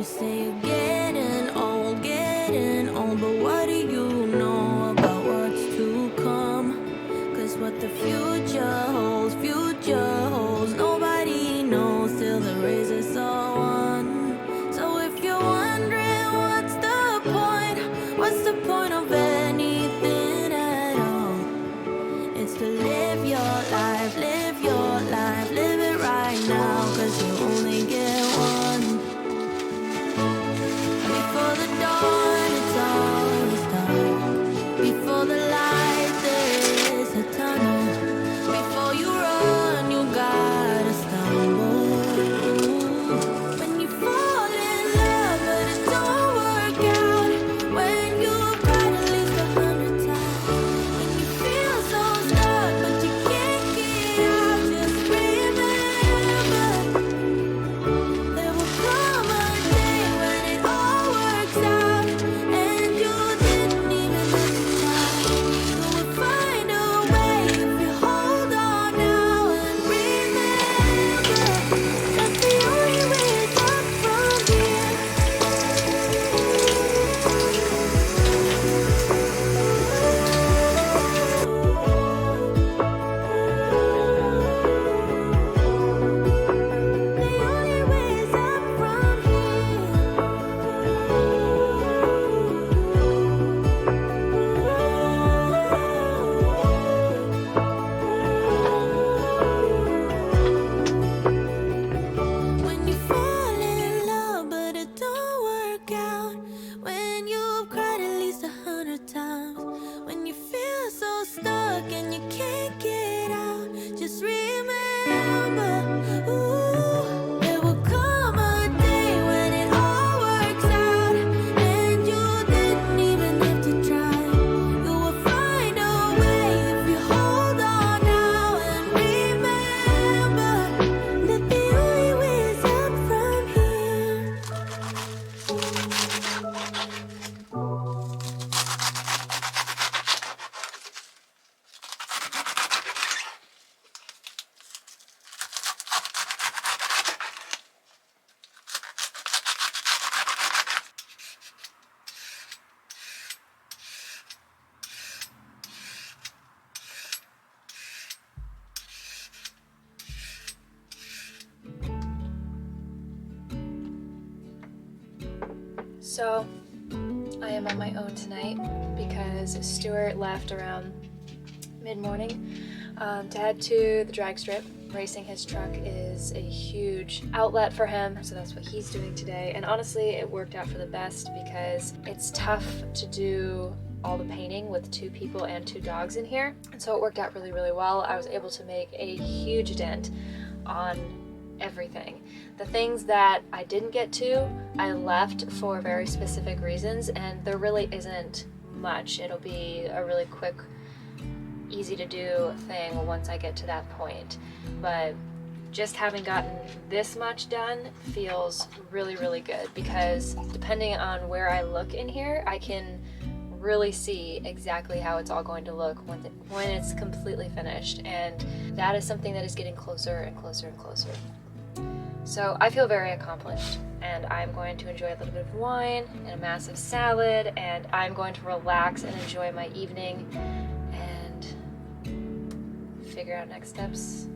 say you're getting old, but what do you know about what's to come? Cause what the future holds, nobody knows till the razor's all won. So if you're wondering what's the point of anything at all? It's to live your life, live it right now, cause you only get one. Before the dawn, it's always dark. Before the light, there is a tunnel. Before you run, you gotta stumble. When you fall in love, but it don't work out. When you've tried at least 100 times. When you feel so stuck, but you can't get out. Just remember, there will come a day when it all works out, and you didn't even have to try. You will find a way if you hold on now and remember that the only way is up from here. The only way is up from When you fall in love, but it don't work out. When you've cried at least 100 times. When you feel so stuck and you can't get out. Just remember, ooh, there will come a day when it all works out, and you didn't even have to try. You will find a way if you hold on now and remember that the only way is up from here. So, I am on my own tonight because Stuart left around mid-morning to head to the drag strip. Racing his truck is a huge outlet for him, so that's what he's doing today. And honestly, it worked out for the best because it's tough to do all the painting with 2 people and 2 dogs in here. And so it worked out really, really well. I was able to make a huge dent on everything. The things that I didn't get to, I left for very specific reasons, and there really isn't much. It'll be a really quick, easy to do thing once I get to that point. But just having gotten this much done feels really, really good, because depending on where I look in here, I can really see exactly how it's all going to look when it's completely finished, and that is something that is getting closer and closer and closer. So I feel very accomplished, and I'm going to enjoy a little bit of wine and a massive salad, and I'm going to relax and enjoy my evening and figure out next steps